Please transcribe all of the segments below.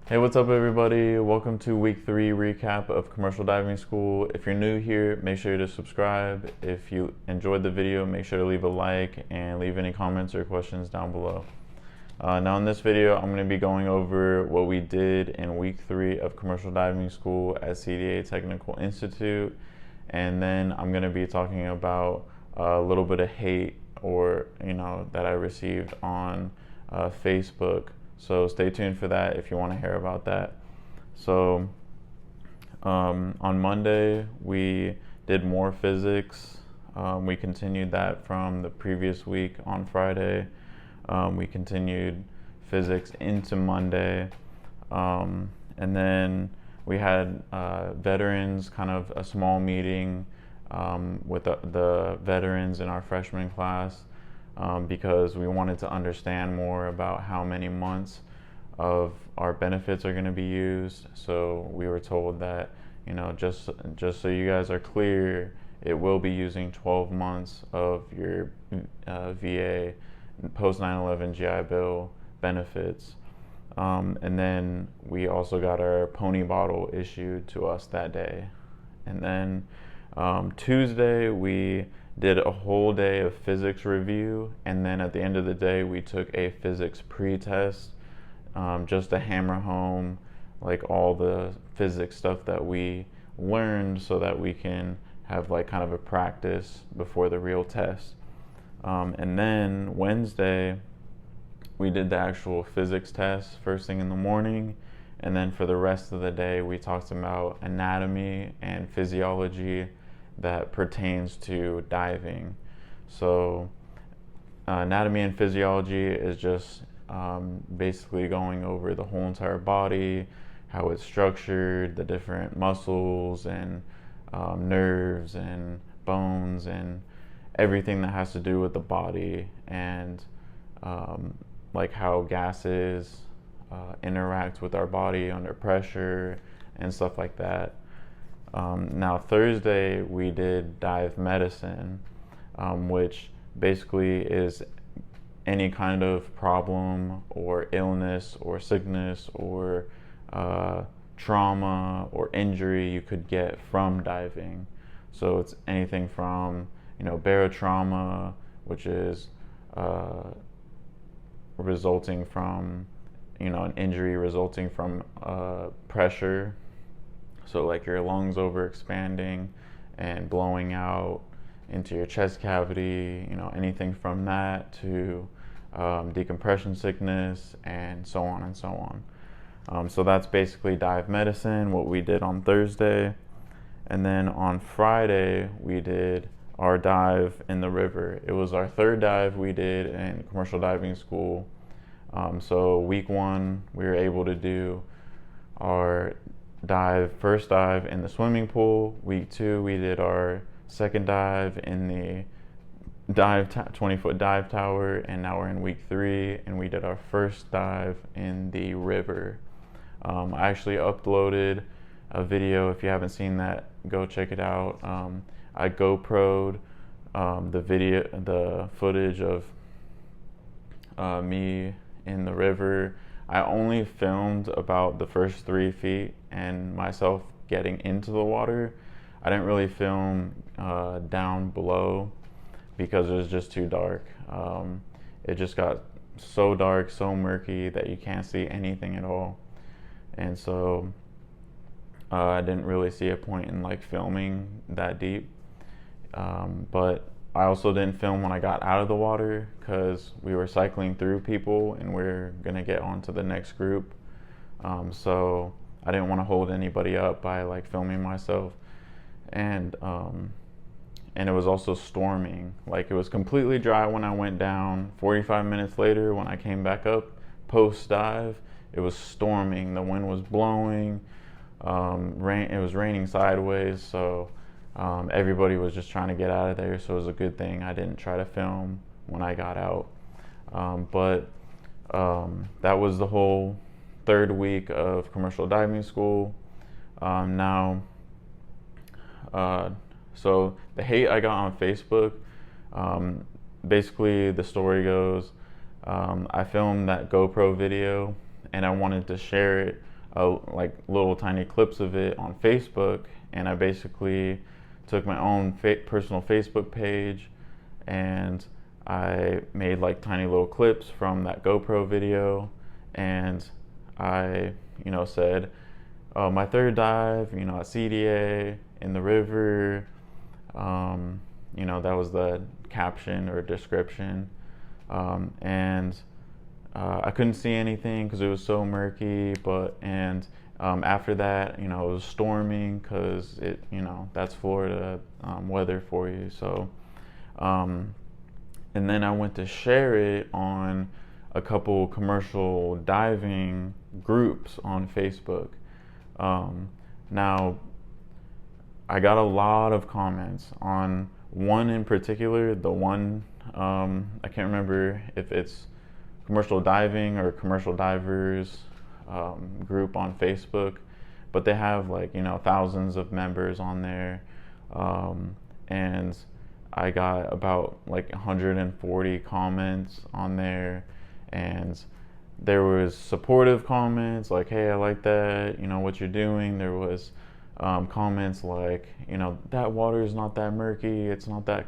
Hey, what's up, everybody? Welcome to week 3 recap of Commercial Diving School. If you're new here, make sure to subscribe. If you enjoyed the video, make sure to leave a like and leave any comments or questions down below. Now in this video, I'm going to be going over what we did in week 3 of Commercial Diving School at CDA Technical Institute, and then I'm going to be talking about a little bit of hate that I received on Facebook. So stay tuned for that if you want to hear about that. So on Monday, we did more physics. We continued that from the previous week on Friday. We continued physics into Monday. And then we had veterans, kind of a small meeting with the veterans in our freshman class. Because we wanted to understand more about how many months of our benefits are going to be used. So we were told that, just so you guys are clear, it will be using 12 months of your VA post 9/11 GI Bill benefits. And then we also got our pony bottle issued to us that day. And then Tuesday, we did a whole day of physics review, and then at the end of the day we took a physics pre-test, just to hammer home like all the physics stuff that we learned so that we can have like kind of a practice before the real test. And then Wednesday we did the actual physics test first thing in the morning, and then for the rest of the day we talked about anatomy and physiology that pertains to diving. So anatomy and physiology is just basically going over the whole entire body, how it's structured, the different muscles and nerves and bones and everything that has to do with the body, and like how gases interact with our body under pressure and stuff like that. Now Thursday we did dive medicine, which basically is any kind of problem or illness or sickness or trauma or injury you could get from diving. So it's anything from barotrauma, which is resulting from an injury resulting from pressure. So like your lungs over expanding and blowing out into your chest cavity, anything from that to decompression sickness and so on and so on. So that's basically dive medicine, what we did on Thursday. And then on Friday, we did our dive in the river. It was our third dive we did in commercial diving school. So week 1, we were able to do our first dive in the swimming pool. Week 2, we did our second dive in the 20-foot dive tower, and now we're in week 3 and we did our first dive in the river. I actually uploaded a video. If you haven't seen that, go check it out. I GoPro'd the footage of me in the river. I only filmed about the first 3 feet and myself getting into the water. I didn't really film down below because it was just too dark. It just got so dark, so murky that you can't see anything at all. And so I didn't really see a point in like filming that deep. But I also didn't film when I got out of the water because we were cycling through people and we're gonna get on to the next group. So I didn't want to hold anybody up by like filming myself. And it was also storming. Like it was completely dry when I went down. 45 minutes later when I came back up post dive, it was storming. The wind was blowing. It was raining sideways, so everybody was just trying to get out of there, so it was a good thing I didn't try to film when I got out. But that was the whole third week of commercial diving school. So the hate I got on Facebook, basically the story goes, I filmed that GoPro video and I wanted to share it like little tiny clips of it on Facebook, and I basically took my own personal Facebook page and I made like tiny little clips from that GoPro video, and I, said, oh, my third dive, at CDA in the river. That was the caption or description. And I couldn't see anything because it was so murky. After that, it was storming because that's Florida weather for you. So, and then I went to share it on a couple commercial diving groups on Facebook. Now, I got a lot of comments on one in particular. The one, I can't remember if it's commercial diving or commercial divers group on Facebook, but they have like, thousands of members on there. And I got about like 140 comments on there, and there was supportive comments like, hey, I like that, what you're doing. There was comments like, that water is not that murky, it's not that,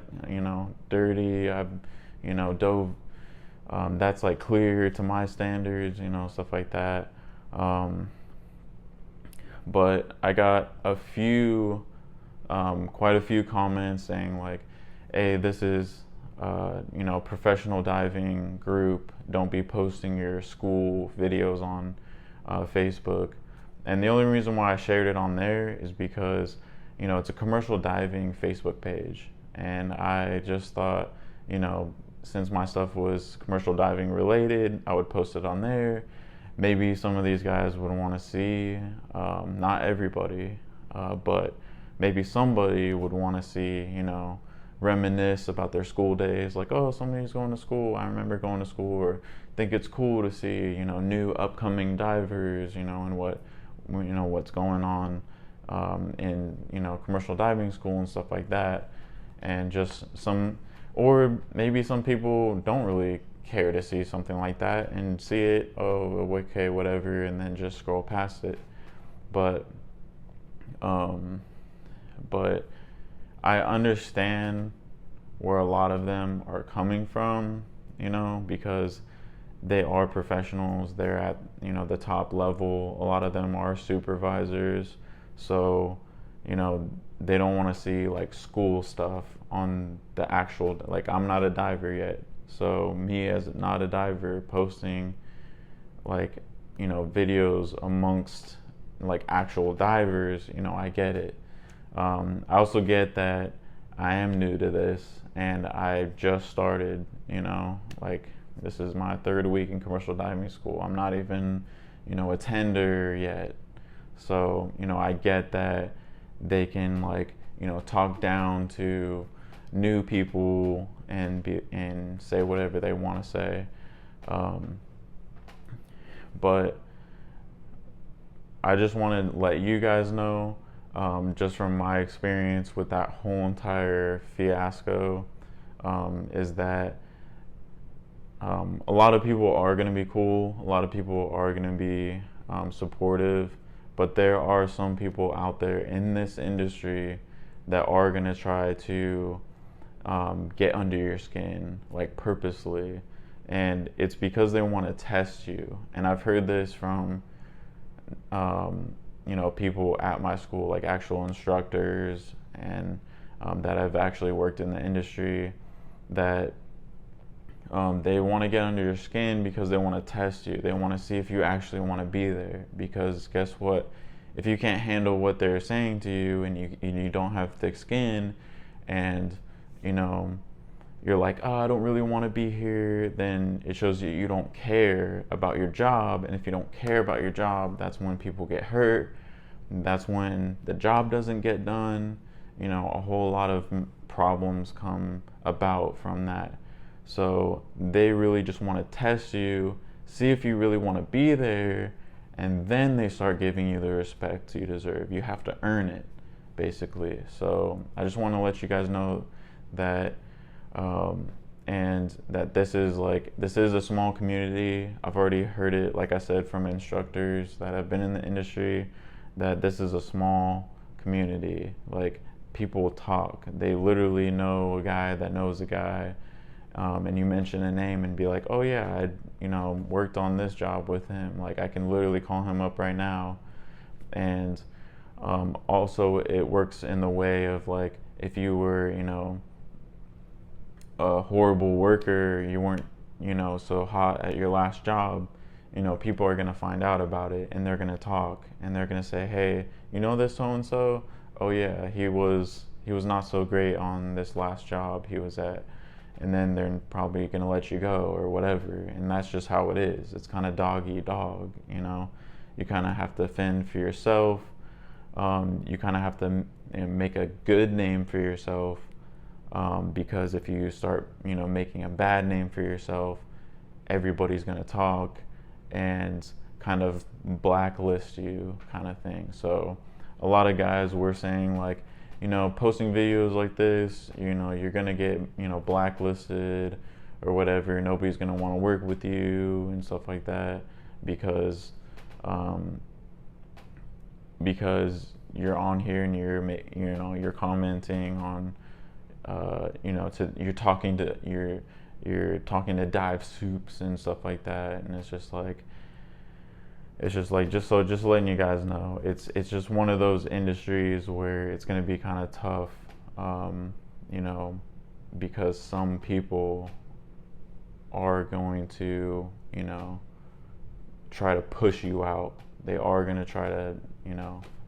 dirty. I've, dove, that's like clear to my standards, stuff like that. But I got quite a few comments saying like, hey, this is, professional diving group. Don't be posting your school videos on Facebook. And the only reason why I shared it on there is because, it's a commercial diving Facebook page. And I just thought, since my stuff was commercial diving related, I would post it on there. Maybe some of these guys would want to see, not everybody, but maybe somebody would want to see, reminisce about their school days, like, oh, somebody's going to school, I remember going to school, or think it's cool to see, new upcoming divers, and what's going on in, commercial diving school and stuff like that. And just or maybe some people don't really care to see something like that and see it, oh, okay, whatever, and then just scroll past it. But I understand where a lot of them are coming from, because they are professionals. They're at, the top level. A lot of them are supervisors. So, they don't want to see like school stuff on the actual, like, I'm not a diver yet. So me as not a diver posting like, videos amongst like actual divers, I get it. I also get that I am new to this and I just started, like this is my third week in commercial diving school. I'm not even, a tender yet. So, I get that they can like, talk down to new people and say whatever they want to say. But I just want to let you guys know, just from my experience with that whole entire fiasco, is that a lot of people are going to be cool. A lot of people are going to be supportive. But there are some people out there in this industry that are going to try to get under your skin, like purposely. And it's because they want to test you. And I've heard this from people at my school, like actual instructors, and that have actually worked in the industry, that they want to get under your skin because they want to test you. They want to see if you actually want to be there. Because guess what? If you can't handle what they're saying to you, and you don't have thick skin, and you're like, oh, I don't really want to be here, then it shows you don't care about your job. And if you don't care about your job, that's when people get hurt. That's when the job doesn't get done. A whole lot of problems come about from that. So they really just want to test you, see if you really want to be there, and then they start giving you the respect you deserve. You have to earn it, basically. So I just want to let you guys know that, and that this is a small community. I've already heard it, like I said, from instructors that have been in the industry, that this is a small community. Like, people talk. They literally know a guy that knows a guy, and you mention a name and be like, oh yeah, I worked on this job with him. Like, I can literally call him up right now. And also it works in the way of, like, if you were a horrible worker, you weren't so hot at your last job, people are going to find out about it, and they're going to talk, and they're going to say, hey, this so and so, oh yeah, he was not so great on this last job he was at. And then they're probably going to let you go or whatever. And that's just how it is. It's kind of dog eat dog. You kind of have to fend for yourself. You kind of have to make a good name for yourself, because if you start making a bad name for yourself, everybody's going to talk and kind of blacklist you, kind of thing. So a lot of guys were saying, like, posting videos like this, you're gonna get, blacklisted or whatever. Nobody's gonna want to work with you and stuff like that, because you're on here and you're commenting on, you're talking to dive soups and stuff like that, and just letting you guys know, it's just one of those industries where it's going to be kind of tough, because some people are going to, try to push you out. They are going to try to,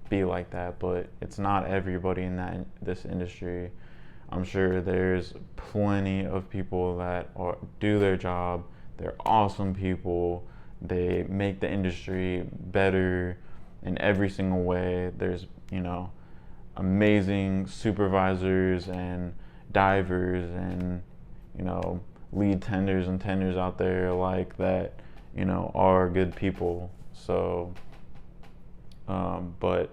be like that, but it's not everybody in this industry. I'm sure there's plenty of people that do their job. They're awesome people. They make the industry better in every single way. There's, amazing supervisors and divers and, lead tenders and tenders out there like that, are good people. So, but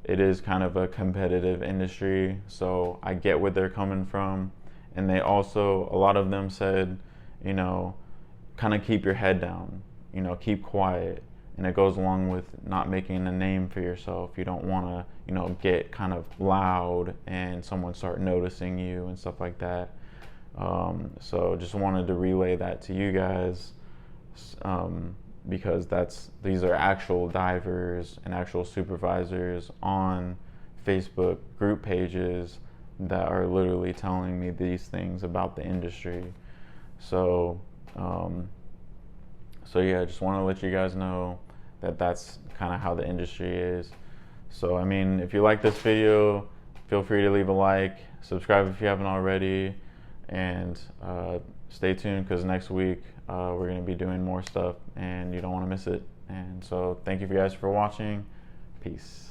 it is kind of a competitive industry. So I get where they're coming from. And they also, a lot of them said, kind of keep your head down. Keep quiet. And it goes along with not making a name for yourself. You don't want to, get kind of loud and someone start noticing you and stuff like that. So just wanted to relay that to you guys, because these are actual divers and actual supervisors on Facebook group pages that are literally telling me these things about the industry. So, yeah, I just want to let you guys know that that's kind of how the industry is. So, I mean, if you like this video, feel free to leave a like, subscribe if you haven't already, and stay tuned, because next week we're going to be doing more stuff and you don't want to miss it. And so thank you guys for watching. Peace.